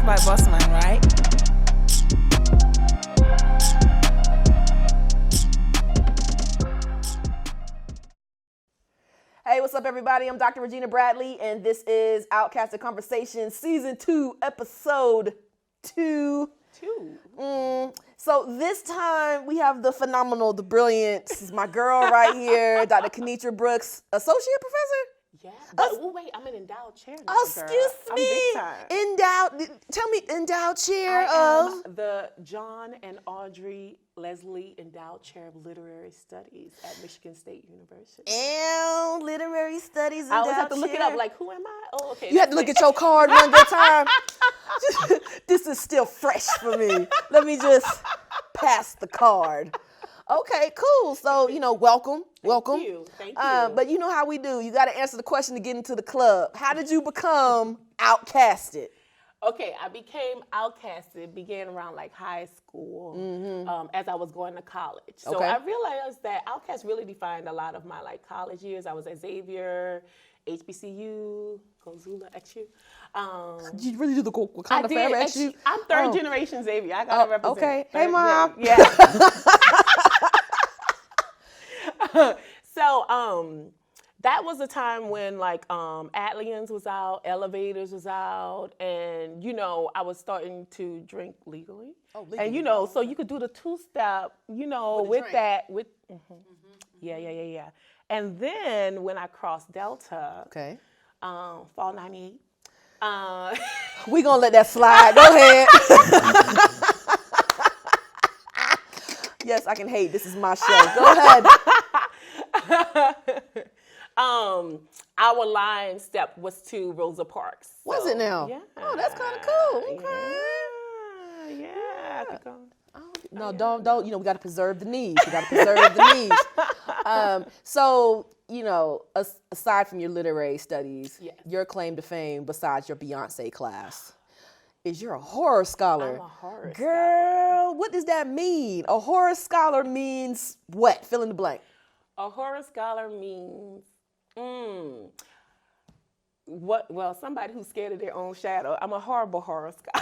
Boss Man, right? Hey, what's up, everybody? I'm Dr. Regina Bradley, and this is OutKasted Conversations, Season 2, Episode 2. So this time, we have the phenomenal, the brilliant, this is my girl right here, Dr. Kinitra Brooks, Associate Professor? Yeah, but wait, I'm an endowed chair now, Excuse girl. me. I'm big Endowed, tell me, endowed chair time. of? I'm the John and Audrey Leslie Endowed Chair of Literary Studies at Michigan State University. And literary studies. I always have to endowed look it chair. up, like, who am I? Oh, okay. You had to look at your card one good time. This is still fresh for me. Let me just pass the card. Okay, cool. So, welcome. Thank you. But you know how we do. You got to answer the question to get into the club. How did you become outcasted? Okay, I became outcasted, began around like high school as I was going to college. So Okay. I realized that outcast really defined a lot of my like college years. I was at Xavier, HBCU, Gozula, XU. Did you really do the Wakanda I did. Forever XU? I'm third generation Xavier. I gotta represent. Okay. Third Hey, Mom. Yeah. So that was the time when like Atlians was out, Elevators was out, and I was starting to drink legally. Oh, legally. And so you could do the two-step, with drink. that Yeah. And then when I crossed Delta, Okay. fall 98. We gonna let that slide. Go ahead. Yes, I can hate. This is my show. Go ahead. Our line step was to Rosa Parks. Was it now? Yeah. Oh, that's kind of cool. Okay. Yeah. I think No, don't. We got to preserve the knees. We got to preserve the knees. So, aside from your literary studies, Yes. your claim to fame, besides your Beyonce class, is you're a horror scholar. I'm a horror Girl, what does that mean? A horror scholar means what? Fill in the blank. A horror scholar means what? Well, somebody who's scared of their own shadow. I'm a horrible horror scholar.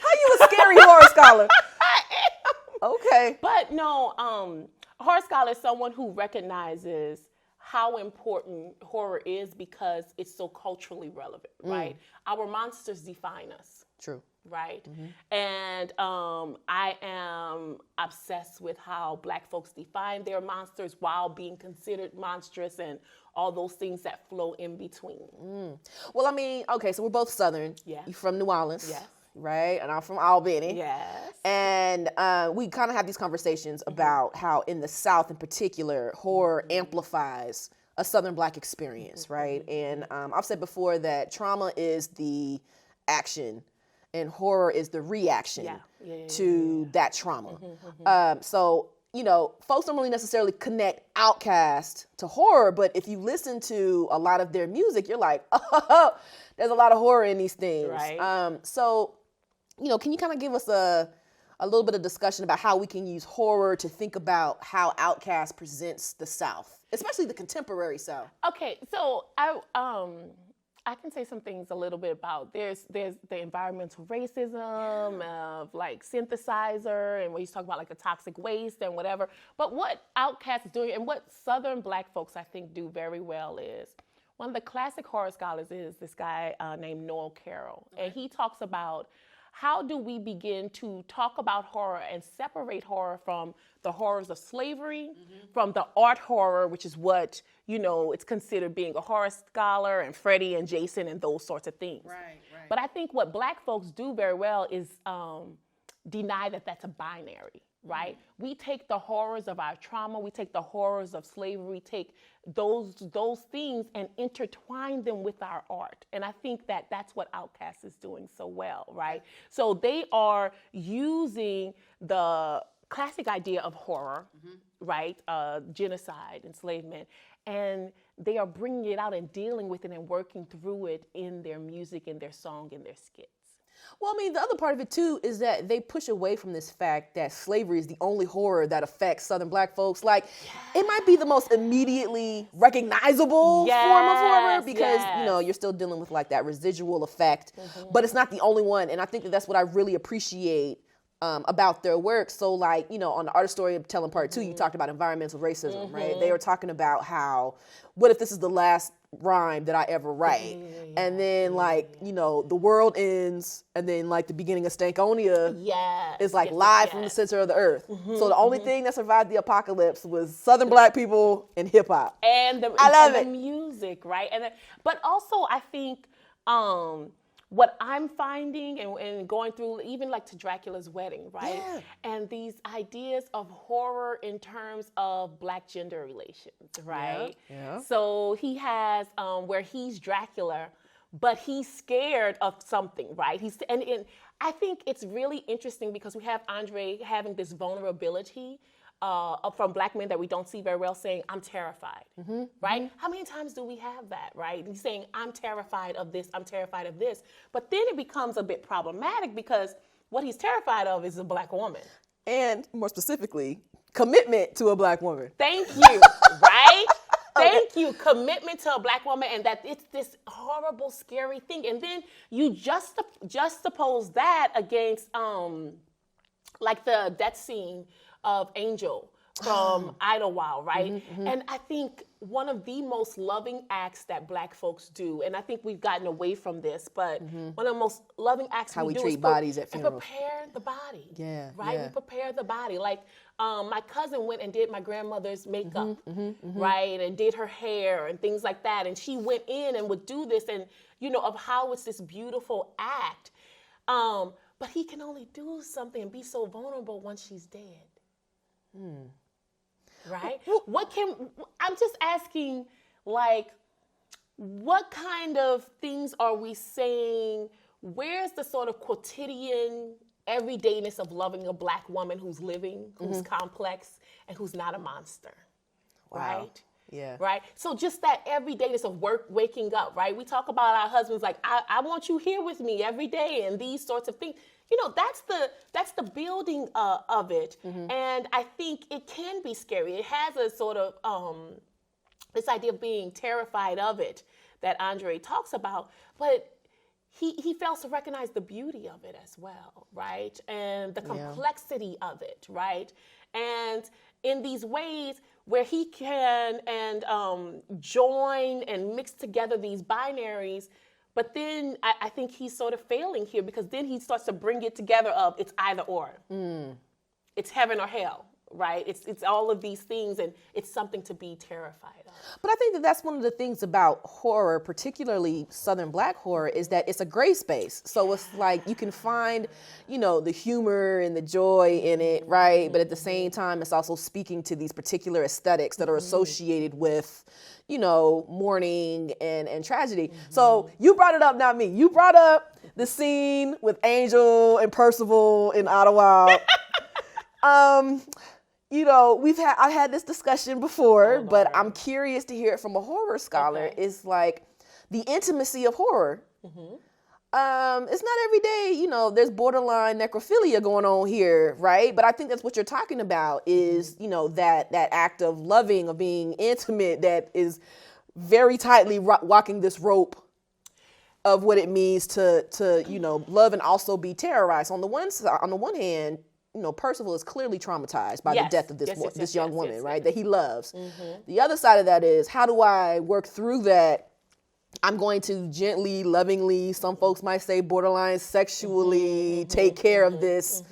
How you a scary horror scholar? Okay. But no, a horror scholar is someone who recognizes how important horror is because it's so culturally relevant, right? Our monsters define us. True. Right? And I am obsessed with how Black folks define their monsters while being considered monstrous and all those things that flow in between. Well, I mean, okay, so we're both Southern. Yeah. You're from New Orleans. Yes. Right? And I'm from Albany. Yes. And we kind of have these conversations about how in the South in particular, horror amplifies a Southern Black experience, right? And I've said before that trauma is the action and horror is the reaction to that trauma. So, folks don't really necessarily connect OutKast to horror, but if you listen to a lot of their music, you're like, oh, there's a lot of horror in these things. Right. So, can you kind of give us a little bit of discussion about how we can use horror to think about how OutKast presents the South, especially the contemporary South? Okay, so I can say some things a little bit about there's the environmental racism of like synthesizer and when he's talking about like the toxic waste and whatever. But what OutKast is doing and what Southern Black folks I think do very well is one of the classic horror scholars is this guy named Noel Carroll. Okay. And he talks about how do we begin to talk about horror and separate horror from the horrors of slavery, from the art horror, which is what, it's considered being a horror scholar and Freddie and Jason and those sorts of things. Right. But I think what Black folks do very well is deny that that's a binary, right? We take the horrors of our trauma, we take the horrors of slavery, we take those things and intertwine them with our art. And I think that that's what OutKast is doing so well, right? So they are using the classic idea of horror, right? Genocide, enslavement, and they are bringing it out and dealing with it and working through it in their music, in their song, in their skits. Well, I mean, the other part of it too is that they push away from this fact that slavery is the only horror that affects Southern Black folks. Like, it might be the most immediately recognizable form of horror because, you know, you're still dealing with like that residual effect, but it's not the only one. And I think that that's what I really appreciate about their work. So like, you know, on the Art Storytelling Part 2, you talked about environmental racism, right? They were talking about how, what if this is the last rhyme that I ever write? And then like, you know, the world ends and then like the beginning of Stankonia is like live from the center of the earth. So the only thing that survived the apocalypse was Southern Black people and hip hop. And the music, right? But also I think what I'm finding and going through, even like to Dracula's Wedding, right? Yeah. And these ideas of horror in terms of Black gender relations, right? Yeah. So he has where he's Dracula, but he's scared of something, right? And I think it's really interesting because we have Andre having this vulnerability from Black men that we don't see very well, saying, I'm terrified, right? How many times do we have that, right? He's saying, I'm terrified of this, I'm terrified of this. But then it becomes a bit problematic because what he's terrified of is a Black woman. And more specifically, commitment to a Black woman. Thank you, right? Thank you. Commitment to a Black woman, and that it's this horrible, scary thing. And then you juxtapose that against like the death scene of Angel from Idlewild, right? And I think one of the most loving acts that Black folks do, and I think we've gotten away from this, but one of the most loving acts we do treat is bodies at funerals. prepare the body. Right? We prepare the body. Like my cousin went and did my grandmother's makeup, right? And did her hair and things like that. And she went in and would do this and, you know, of how it's this beautiful act. But he can only do something and be so vulnerable once she's dead. Right? I'm just asking, like, what kind of things are we saying? Where's the sort of quotidian everydayness of loving a Black woman who's living, who's complex, and who's not a monster? Right? Yeah. Right? So just that everydayness of waking up, right? We talk about our husbands like, I want you here with me every day and these sorts of things. You know, that's the building of it. And I think it can be scary. It has a sort of this idea of being terrified of it that Andre talks about, but he fails to recognize the beauty of it as well, right? And the complexity of it, right? And in these ways where he can join and mix together these binaries. But then I think he's sort of failing here because then he starts to bring it together of it's either or. It's heaven or hell, right? It's all of these things and it's something to be terrified of. But I think that that's one of the things about horror, particularly Southern Black horror, is that it's a gray space. So it's like you can find, you know, the humor and the joy in it, right? But at the same time, it's also speaking to these particular aesthetics that are associated with, you know, mourning and tragedy. So you brought it up, not me. You brought up the scene with Angel and Percival in Ottawa. You know, I had this discussion before, but I'm curious to hear it from a horror scholar. Okay. Is like the intimacy of horror. It's not every day, you know, there's borderline necrophilia going on here, right? But I think that's what you're talking about is, you know, that act of loving, of being intimate, that is very tightly walking this rope of what it means to you know, love and also be terrorized. On the one hand, you know, Percival is clearly traumatized by the death of this young woman, right? That he loves. The other side of that is, how do I work through that? I'm going to gently, lovingly, some folks might say borderline sexually, take care of this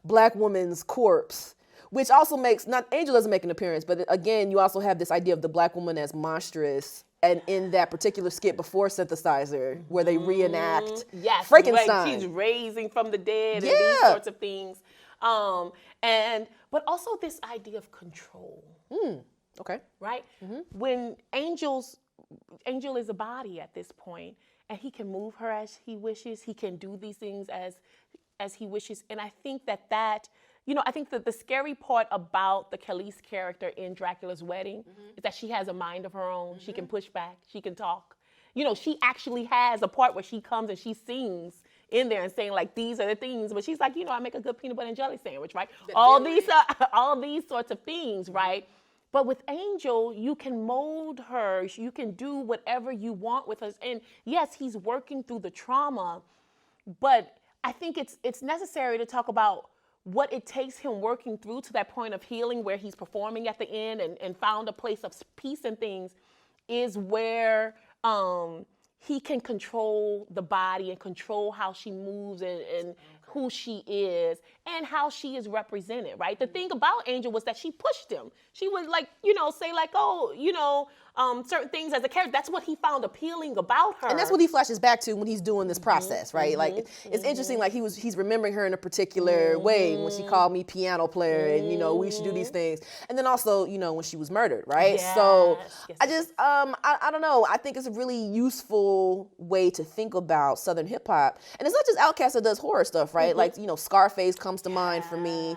Black woman's corpse, which also makes, Angel doesn't make an appearance, but again, you also have this idea of the Black woman as monstrous. And in that particular skit before Synthesizer, where they reenact Frankenstein. Like she's raising from the dead and these sorts of things. But also this idea of control. Okay. Right? When Angel is a body at this point, and he can move her as he wishes, he can do these things as he wishes. And I think that you know, I think that the scary part about the Khalees character in Dracula's Wedding is that she has a mind of her own. She can push back. She can talk. You know, she actually has a part where she comes and she sings in there and saying like, these are the things, but she's like, I make a good peanut butter and jelly sandwich, right? All these sorts of things, right? But with Angel, you can mold her. You can do whatever you want with us. And yes, he's working through the trauma, but I think it's necessary to talk about what it takes him working through to that point of healing where he's performing at the end and found a place of peace and things is where he can control the body and control how she moves and who she is and how she is represented, right? The thing about Angel was that she pushed him. She would say like, certain things as a character. That's what he found appealing about her. And that's what he flashes back to when he's doing this process, right? Like it's interesting, like he's remembering her in a particular way when she called me piano player and, we should do these things. And then also, when she was murdered, right? Yes. So I just, I don't know. I think it's a really useful way to think about Southern hip hop. And it's not just OutKast that does horror stuff, right? Like, Scarface comes to mind for me.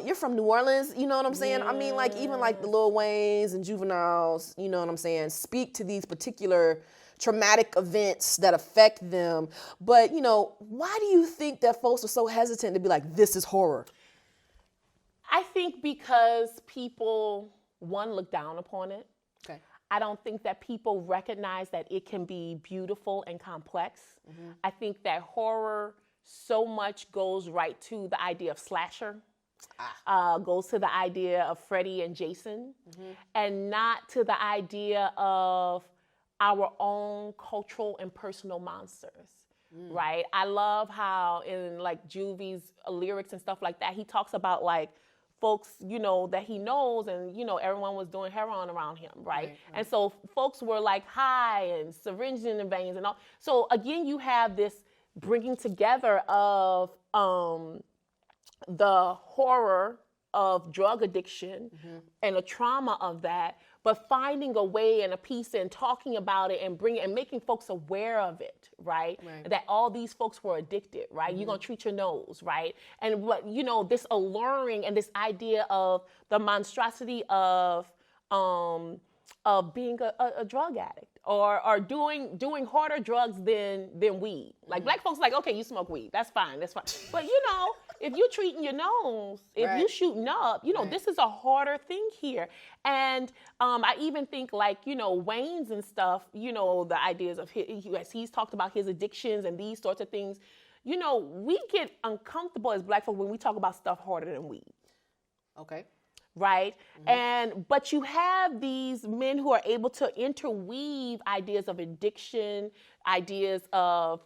You're from New Orleans, you know what I'm saying? I mean, like, even like the Lil Waynes and Juveniles, you know what I'm saying, speak to these particular traumatic events that affect them. But, why do you think that folks are so hesitant to be like, this is horror? I think because people, one, look down upon it. Okay. I don't think that people recognize that it can be beautiful and complex. I think that horror so much goes right to the idea of slasher, goes to the idea of Freddy and Jason, and not to the idea of our own cultural and personal monsters, right? I love how in like Juvie's lyrics and stuff like that, he talks about like folks, that he knows and, everyone was doing heroin around him, right? And so folks were like high and syringes in the veins and all. So again, you have this bringing together of the horror of drug addiction and the trauma of that, but finding a way and a piece and talking about it and making folks aware of it, right? That all these folks were addicted, right? You're gonna treat your nose, right? And what this alluring and this idea of the monstrosity of being a drug addict or doing harder drugs than weed. Like black folks like, okay, you smoke weed, that's fine. But if you're treating your nose, if you shooting up, this is a harder thing here. And I even think like, Wayne's and stuff, the ideas of he's talked about his addictions and these sorts of things. We get uncomfortable as black folk when we talk about stuff harder than weed. Okay. Right? But you have these men who are able to interweave ideas of addiction, ideas of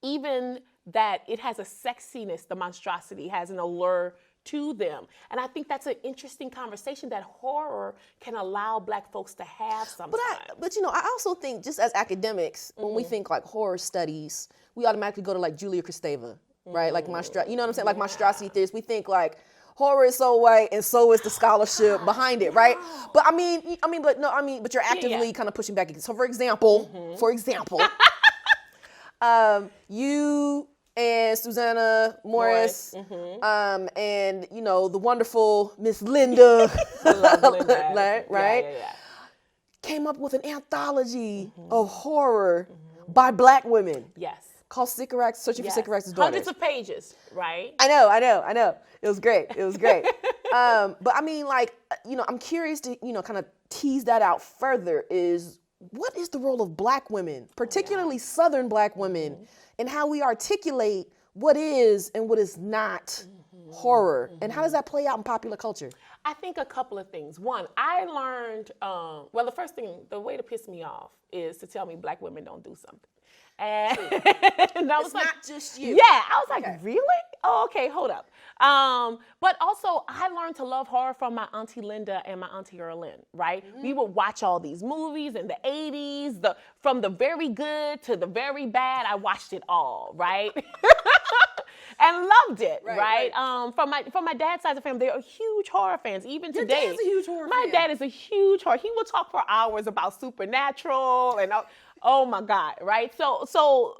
even that it has a sexiness, the monstrosity has an allure to them. And I think that's an interesting conversation that horror can allow black folks to have sometimes. But I also think just as academics, when we think like horror studies, we automatically go to like Julia Kristeva, right? Like you know what I'm saying? Like monstrosity theories. We think like horror is so white and so is the scholarship behind it, right? But but you're actively kind of pushing back. So for example, you and Susanna Morris, and the wonderful Miss Linda, right? Yeah. Came up with an anthology of horror by black women. Yes. Called Sycorax, Searching for Sycorax's Daughters. Hundreds of pages, right? I know. It was great. But I mean, like, I'm curious to, kind of tease that out further is what is the role of black women, particularly Southern black women, and how we articulate what is and what is not horror, and how does that play out in popular culture? I think a couple of things. One, I learned, the first thing, the way to piss me off is to tell me black women don't do something. And I was it's not just you. Yeah, I was like, really? Oh, okay, hold up. But also, I learned to love horror from my auntie Linda and my auntie Erlyn, right? We would watch all these movies in the 80s, from the very good to the very bad. I watched it all, right? And loved it, right? From my dad's side of the family, they are huge horror fans, even today. Your dad's a huge horror fan. My dad is a huge horror. He will talk for hours about Supernatural and oh my God, right? So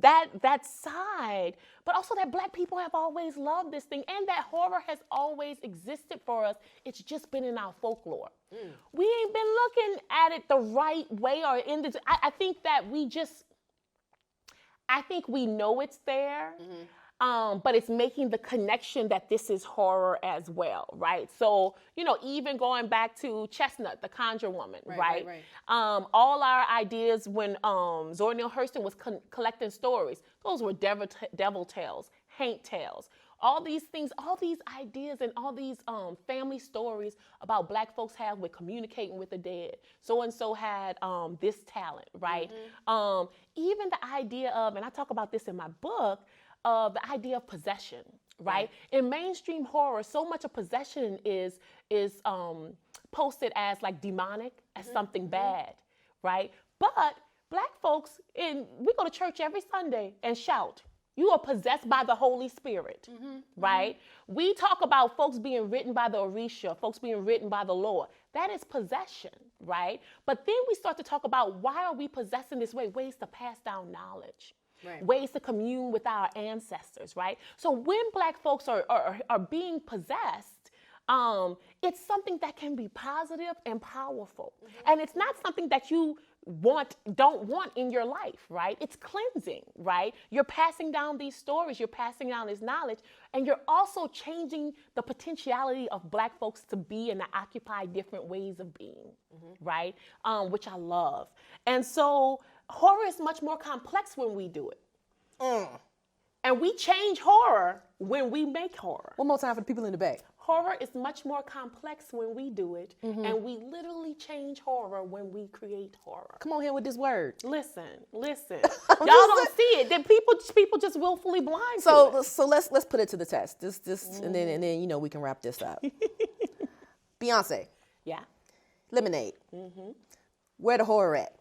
that side, but also that black people have always loved this thing and that horror has always existed for us. It's just been in our folklore. We ain't been looking at it the right way or I think that I think we know it's there. But it's making the connection that this is horror as well, right? So, even going back to Chestnut, the Conjure Woman, right? All our ideas when Zora Neale Hurston was collecting stories, those were devil tales, haint tales, all these things, all these ideas and all these family stories about Black folks have with communicating with the dead. So-and-so had this talent, right? Even the idea of, and I talk about this in my book, the idea of possession, right? In mainstream horror, so much of possession is posted as like demonic, as something bad, right? But Black folks, we go to church every Sunday and shout, you are possessed by the Holy Spirit, right? We talk about folks being written by the Orisha, folks being written by the Lord. That is possession, right? But then we start to talk about why are we possessing this way? Ways to pass down knowledge. Ways to commune with our ancestors, right? So when Black folks are being possessed, it's something that can be positive and powerful. And it's not something that you don't want in your life, right? It's cleansing, right? You're passing down these stories, you're passing down this knowledge, and you're also changing the potentiality of Black folks to be and to occupy different ways of being, right? Which I love. And so horror is much more complex when we do it. And we change horror when we make horror. One more time for the people in the back. Horror is much more complex when we do it, and we literally change horror when we create horror. Come on here with this word. Listen. Y'all don't see it. Then people just willfully blind to it. So let's put it to the test. And then we can wrap this up. Beyonce. Yeah. Lemonade. Where the horror at?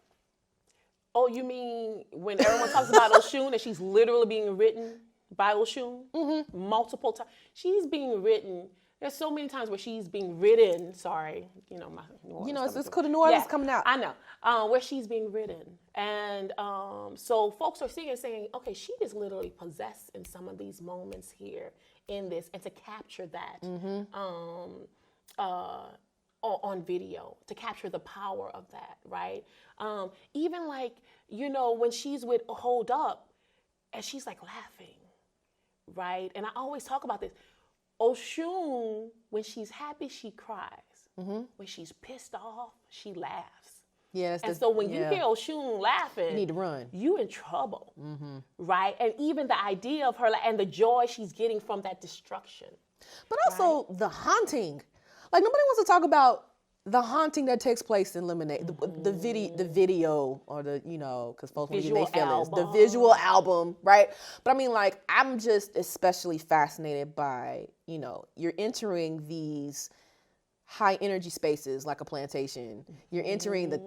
Oh, you mean when everyone talks about Oshun and she's literally being written by Oshun multiple times? She's being written. There's so many times where she's being written. Sorry, it's cool. The New Orleans coming out. I know where she's being written, and so folks are seeing and saying, okay, she is literally possessed in some of these moments here in this, and to capture that on video, to capture the power of that, right? Even like when she's with Hold Up, and she's like laughing, right? And I always talk about this. Oshun, when she's happy, she cries. When she's pissed off, she laughs. So when you hear Oshun laughing, you need to run. You in trouble, right? And even the idea of her and the joy she's getting from that destruction. But also the haunting. Like nobody wants to talk about the haunting that takes place in Lemonade, the video, or because folks want to get their feelings, the visual album, right? But I mean, like, I'm just especially fascinated by, you're entering these high energy spaces like a plantation. You're entering the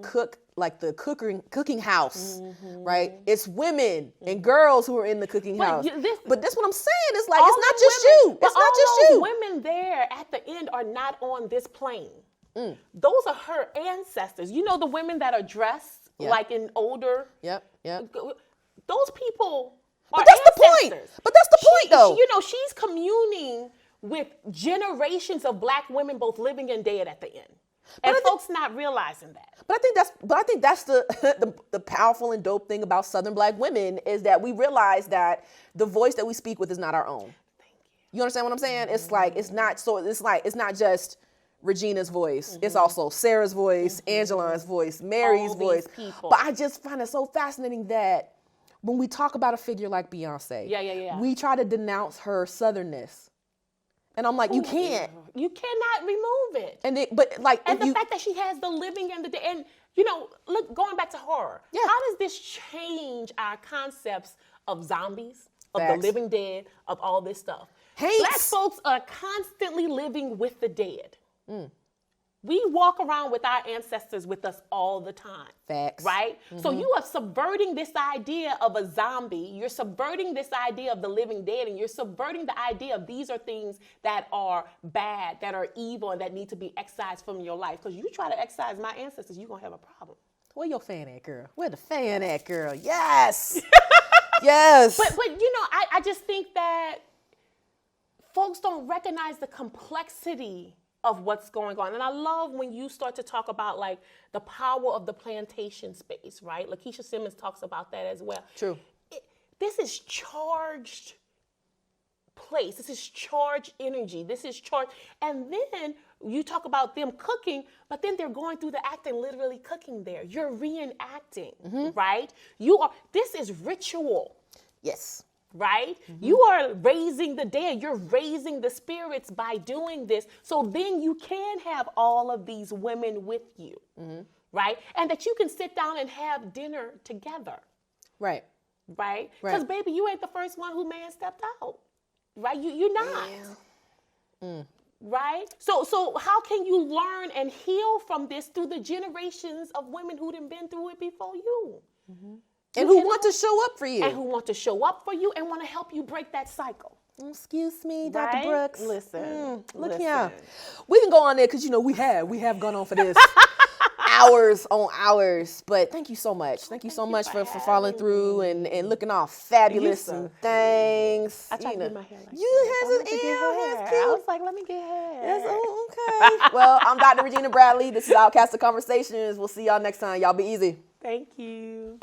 cooking house, right? It's women and girls who are in the cooking house. But this what I'm saying is like, it's not just you. It's not just you. Women there at the end are not on this plane. Those are her ancestors. The women that are dressed like in older. Yep. Those people are But that's ancestors. the point. But that's the point, though. She's communing with generations of Black women, both living and dead at the end. And folks not realizing that. But I think that's the powerful and dope thing about Southern Black women is that we realize that the voice that we speak with is not our own. Thank you. You understand what I'm saying? It's like it's not just Regina's voice. It's also Sarah's voice, Angeline's voice, Mary's voice. People. But I just find it so fascinating that when we talk about a figure like Beyonce, we try to denounce her Southernness. And I'm like, you can't. You cannot remove it. And the fact that she has the living and the and look, going back to horror. Yeah. How does this change our concepts of zombies, of Facts. the living dead, of all this stuff? Hates. Black folks are constantly living with the dead. We walk around with our ancestors with us all the time. Facts. Right? So you are subverting this idea of a zombie. You're subverting this idea of the living dead, and you're subverting the idea of these are things that are bad, that are evil, and that need to be excised from your life. Because you try to excise my ancestors, you're going to have a problem. Where your fan at, girl? Where the fan at, girl? Yes. Yes. But I just think that folks don't recognize the complexity of what's going on. And I love when you start to talk about like the power of the plantation space, right? Lakeisha Simmons talks about that as well. True. this is charged place. This is charged energy. This is charged. And then you talk about them cooking, but then they're going through the act and literally cooking there. You're reenacting, right? This is ritual. Yes. Right? You are raising the dead. You're raising the spirits by doing this. So then you can have all of these women with you, right? And that you can sit down and have dinner together. Right. Right? Because, baby, you ain't the first one who man stepped out. Right? You're not. Yeah. Right? So how can you learn and heal from this through the generations of women who done been through it before you? And who want to show up for you. And who want to show up for you and want to help you break that cycle. Excuse me, Dr. Brooks. Listen. Look here. We can go on there because, we have gone on for this. Hours on hours. But thank you so much. Thank you so much for following through and looking all fabulous and things. I tried to get my hair like you has an hair. I was like, let me get hair. That's okay. Well, I'm Dr. Regina Bradley. This is OutKasted Conversations. We'll see y'all next time. Y'all be easy. Thank you.